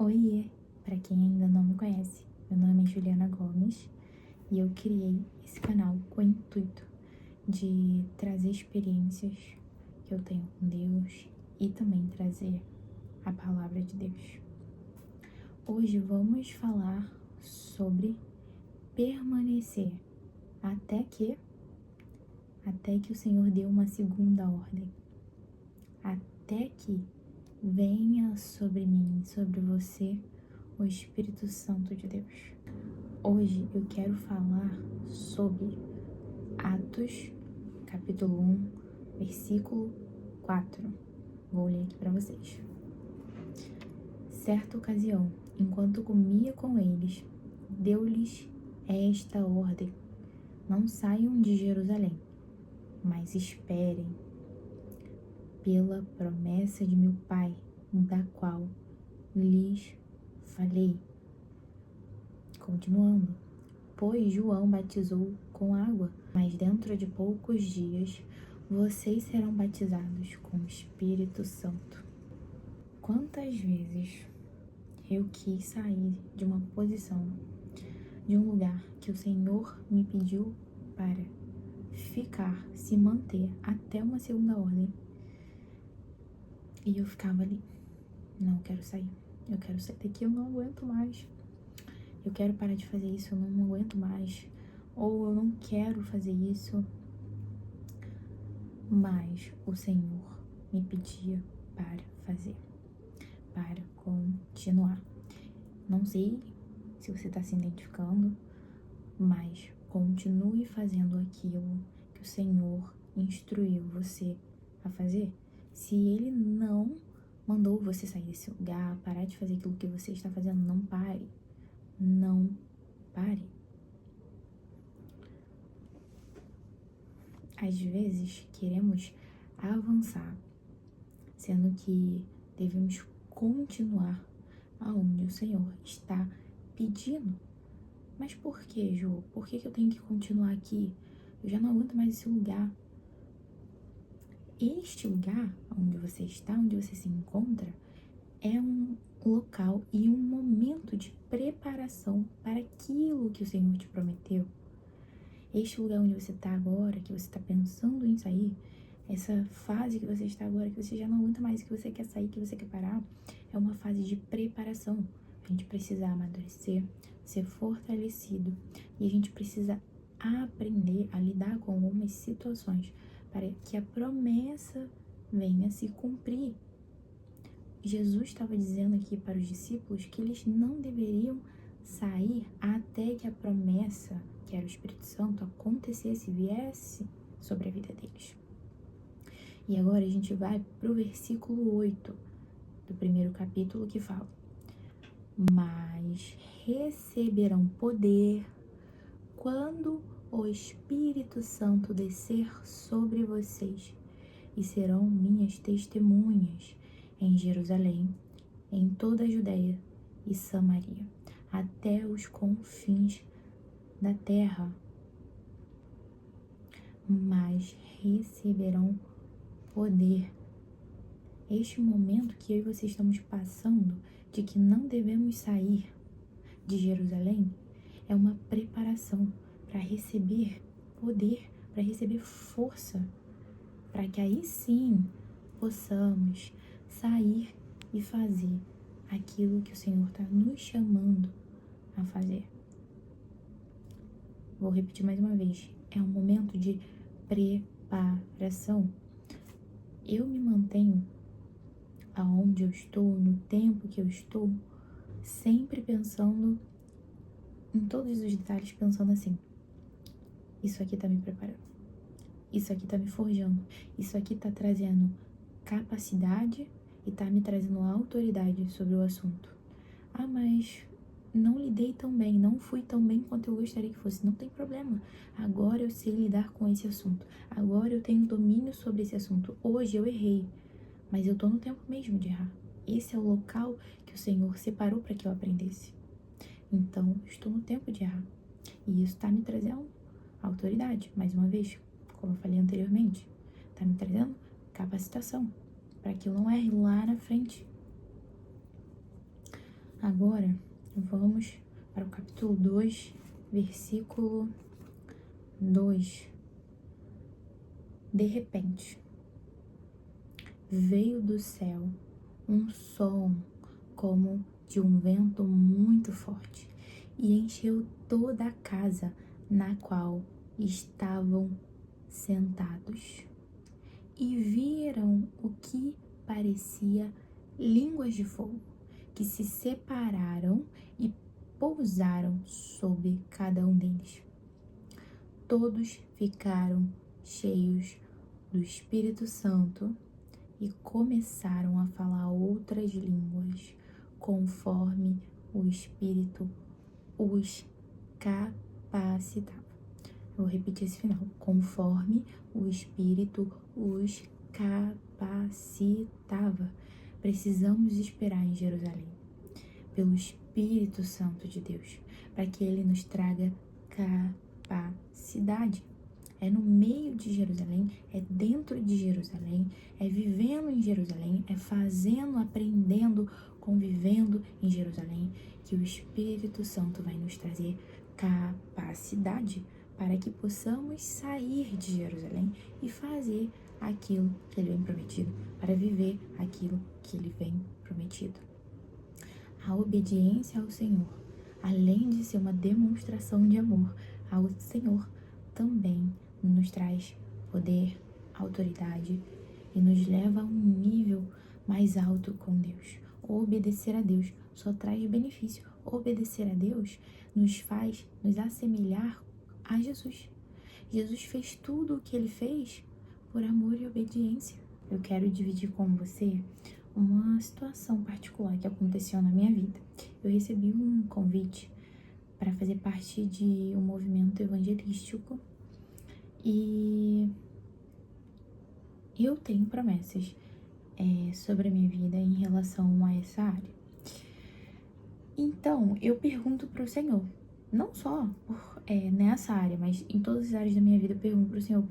Oiê, para quem ainda não me conhece, meu nome é Juliana Gomes e eu criei esse canal com o intuito de trazer experiências que eu tenho com Deus e também trazer a palavra de Deus. Hoje vamos falar sobre permanecer até que o Senhor dê uma segunda ordem, até que venha sobre mim, sobre você, o Espírito Santo de Deus. Hoje eu quero falar sobre Atos, capítulo 1, versículo 4. Vou ler aqui para vocês. Certa ocasião, enquanto comia com eles, deu-lhes esta ordem: não saiam de Jerusalém, mas esperem pela promessa de meu Pai, da qual lhes falei. Continuando, pois João batizou com água, mas dentro de poucos dias vocês serão batizados com o Espírito Santo. Quantas vezes eu quis sair de uma posição, de um lugar que o Senhor me pediu para ficar, se manter até uma segunda ordem, e eu ficava ali: não, eu quero sair daqui, eu não aguento mais. Eu quero parar de fazer isso, eu não aguento mais. Ou eu não quero fazer isso. Mas o Senhor me pedia para fazer, para continuar. Não sei se você está se identificando, mas continue fazendo aquilo que o Senhor instruiu você a fazer. Se Ele não mandou você sair desse lugar, parar de fazer aquilo que você está fazendo, não pare. Não pare. Às vezes queremos avançar, sendo que devemos continuar aonde o Senhor está pedindo. Mas por que, Ju? Por que eu tenho que continuar aqui? Eu já não aguento mais esse lugar. Este lugar onde você está, onde você se encontra, é um local e um momento de preparação para aquilo que o Senhor te prometeu. Este lugar onde você está agora, que você está pensando em sair, essa fase que você está agora, que você já não aguenta mais, que você quer sair, que você quer parar, é uma fase de preparação. A gente precisa amadurecer, ser fortalecido, e a gente precisa aprender a lidar com algumas situações para que a promessa venha se cumprir. Jesus estava dizendo aqui para os discípulos que eles não deveriam sair até que a promessa, que era o Espírito Santo, acontecesse, viesse sobre a vida deles. E agora a gente vai para o versículo 8 do primeiro capítulo, que fala: mas receberão poder quando o Espírito Santo descer sobre vocês, e serão minhas testemunhas em Jerusalém, em toda a Judéia e Samaria, até os confins da terra. Mas receberão poder. Este momento que eu e você estamos passando, de que não devemos sair de Jerusalém, é uma preparação para receber poder, para receber força, para que aí sim possamos sair e fazer aquilo que o Senhor está nos chamando a fazer. Vou repetir mais uma vez: é um momento de preparação. Eu me mantenho aonde eu estou, no tempo que eu estou, sempre pensando em todos os detalhes, pensando assim: isso aqui tá me preparando, isso aqui tá me forjando, isso aqui tá trazendo capacidade e tá me trazendo autoridade sobre o assunto. Ah, mas não lidei tão bem, não fui tão bem quanto eu gostaria que fosse. Não tem problema. Agora eu sei lidar com esse assunto. Agora eu tenho domínio sobre esse assunto. Hoje eu errei, mas eu tô no tempo mesmo de errar. Esse é o local que o Senhor separou para que eu aprendesse. Então, estou no tempo de errar. E isso tá me trazendo autoridade, mais uma vez, como eu falei anteriormente. Tá me trazendo capacitação para que eu não erre lá na frente. Agora, vamos para o capítulo 2, versículo 2. De repente, veio do céu um som como de um vento muito forte e encheu toda a casa na qual estavam sentados. E viram o que parecia línguas de fogo, que se separaram e pousaram sobre cada um deles. Todos ficaram cheios do Espírito Santo e começaram a falar outras línguas, conforme o Espírito os capacitava. Vou repetir esse final. Conforme o Espírito os capacitava. Precisamos esperar em Jerusalém, pelo Espírito Santo de Deus, para que ele nos traga capacidade. É no meio de Jerusalém, é dentro de Jerusalém, é vivendo em Jerusalém, é fazendo, aprendendo, convivendo em Jerusalém, que o Espírito Santo vai nos trazer capacidade para que possamos sair de Jerusalém e fazer aquilo que ele vem prometido, para viver aquilo que ele vem prometido. A obediência ao Senhor, além de ser uma demonstração de amor ao Senhor, também nos traz poder, autoridade e nos leva a um nível mais alto com Deus. Obedecer a Deus só traz benefício. Obedecer a Deus nos faz nos assemelhar a Jesus. Jesus fez tudo o que ele fez por amor e obediência. Eu quero dividir com você uma situação particular que aconteceu na minha vida. Eu recebi um convite para fazer parte de um movimento evangelístico e eu tenho promessas sobre a minha vida em relação a essa área. Então, eu pergunto para o Senhor, não só nessa área, mas em todas as áreas da minha vida, eu pergunto para o Senhor,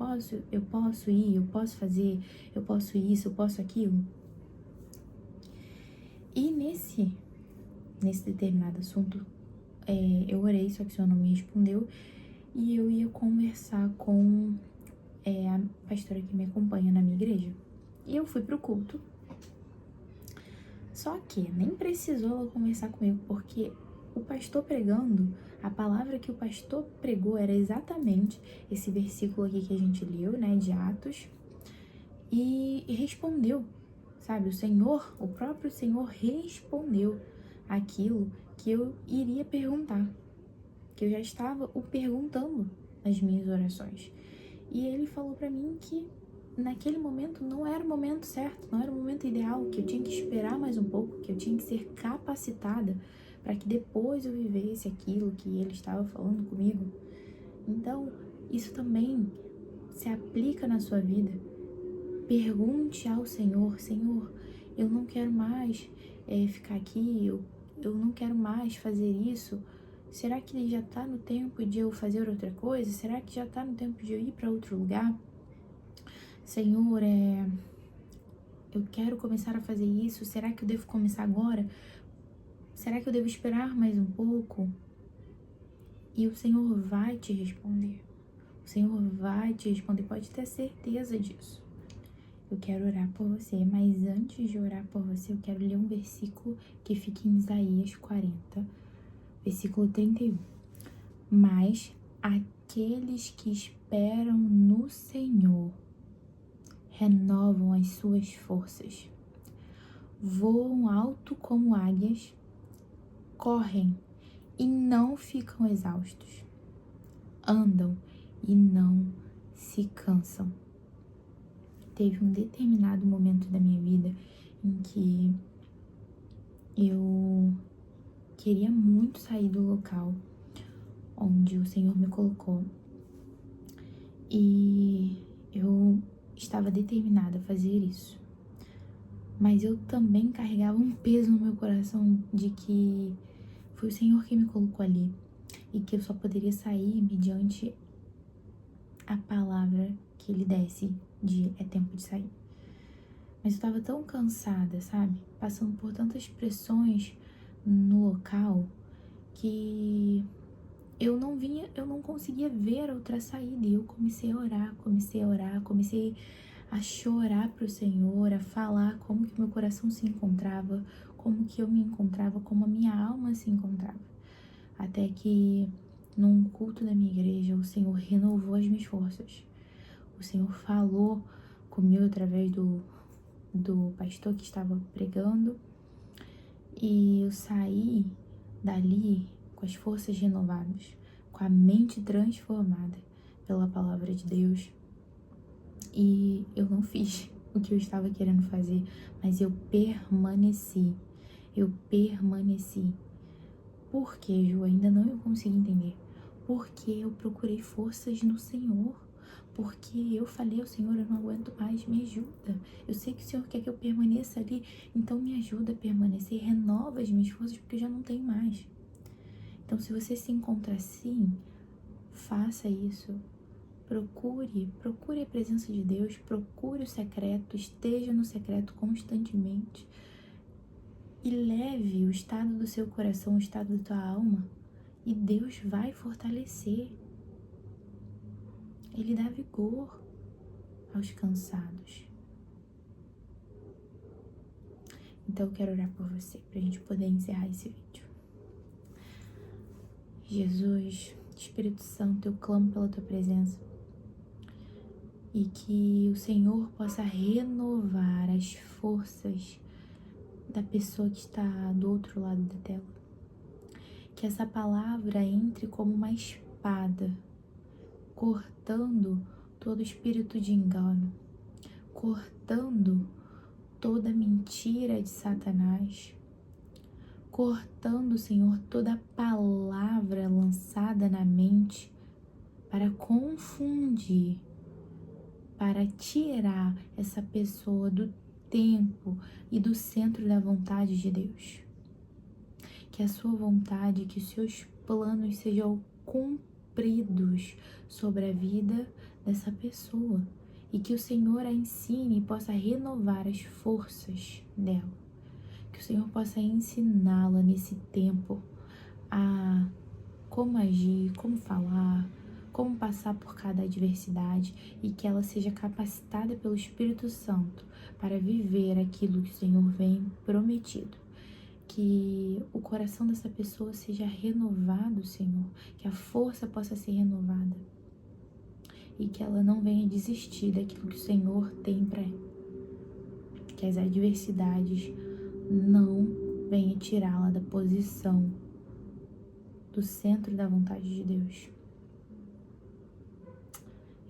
eu posso ir, eu posso fazer, eu posso isso, eu posso aquilo? E nesse determinado assunto, eu orei, só que o Senhor não me respondeu, e eu ia conversar com a pastora que me acompanha na minha igreja. E eu fui pro culto. Só que nem precisou ela conversar comigo, porque o pastor pregando, a palavra que o pastor pregou era exatamente esse versículo aqui que a gente leu, né, de Atos, e respondeu, sabe? O próprio Senhor respondeu aquilo que eu iria perguntar, que eu já estava o perguntando nas minhas orações. E ele falou pra mim que naquele momento não era o momento certo, não era o momento ideal, que eu tinha que esperar mais um pouco, que eu tinha que ser capacitada para que depois eu vivesse aquilo que ele estava falando comigo. Então, isso também se aplica na sua vida. Pergunte ao Senhor, Senhor, eu não quero mais ficar aqui, eu não quero mais fazer isso. Será que já está no tempo de eu fazer outra coisa? Será que já está no tempo de eu ir para outro lugar? Senhor, eu quero começar a fazer isso. Será que eu devo começar agora? Será que eu devo esperar mais um pouco? E o Senhor vai te responder. O Senhor vai te responder, pode ter certeza disso. Eu quero orar por você, mas antes de orar por você, eu quero ler um versículo que fica em Isaías 40, versículo 31. Mas aqueles que esperam no Senhor renovam as suas forças, voam alto como águias, correm e não ficam exaustos, andam e não se cansam. Teve um determinado momento da minha vida em que eu queria muito sair do local onde o Senhor me colocou e eu estava determinada a fazer isso. Mas eu também carregava um peso no meu coração de que foi o Senhor que me colocou ali e que eu só poderia sair mediante a palavra que Ele desse de é tempo de sair. Mas eu estava tão cansada, sabe? Passando por tantas pressões no local que eu não conseguia ver outra saída. E eu comecei a orar, comecei a chorar para o Senhor, a falar como que meu coração se encontrava, como que eu me encontrava, como a minha alma se encontrava. Até que num culto da minha igreja, o Senhor renovou as minhas forças. O Senhor falou comigo através do pastor que estava pregando, e eu saí dali com as forças renovadas, com a mente transformada pela palavra de Deus. E eu não fiz o que eu estava querendo fazer, mas eu permaneci. Por que, Ju? Ainda não consegui entender. Porque eu procurei forças no Senhor. Porque eu falei ao Senhor, eu não aguento mais, me ajuda. Eu sei que o Senhor quer que eu permaneça ali, então me ajuda a permanecer, renova as minhas forças, porque eu já não tenho mais. Então, se você se encontra assim, faça isso. Procure a presença de Deus, procure o secreto, esteja no secreto constantemente e leve o estado do seu coração, o estado da tua alma, e Deus vai fortalecer. Ele dá vigor aos cansados. Então eu quero orar por você, pra gente poder encerrar esse vídeo. Jesus, Espírito Santo, eu clamo pela tua presença. E que o Senhor possa renovar as forças da pessoa que está do outro lado da tela. Que essa palavra entre como uma espada, cortando todo espírito de engano, cortando toda mentira de Satanás, cortando, Senhor, toda palavra lançada na mente para confundir, para tirar essa pessoa do tempo e do centro da vontade de Deus. Que a sua vontade, que os seus planos sejam cumpridos sobre a vida dessa pessoa. E que o Senhor a ensine e possa renovar as forças dela. Que o Senhor possa ensiná-la nesse tempo a como agir, como falar, como passar por cada adversidade, e que ela seja capacitada pelo Espírito Santo para viver aquilo que o Senhor vem prometido. Que o coração dessa pessoa seja renovado, Senhor, que a força possa ser renovada e que ela não venha desistir daquilo que o Senhor tem para ela. Que as adversidades não venham tirá-la da posição do centro da vontade de Deus.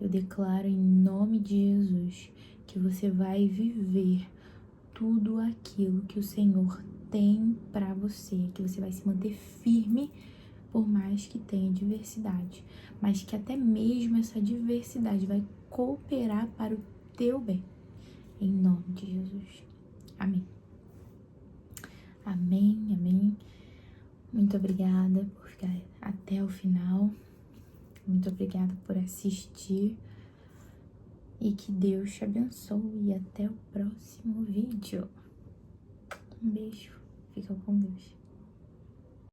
Eu declaro em nome de Jesus que você vai viver tudo aquilo que o Senhor tem para você, que você vai se manter firme por mais que tenha diversidade, mas que até mesmo essa diversidade vai cooperar para o teu bem, em nome de Jesus. Amém. Amém, amém. Muito obrigada por ficar até o final. Muito obrigada por assistir. E que Deus te abençoe. E até o próximo vídeo. Um beijo. Fica com Deus.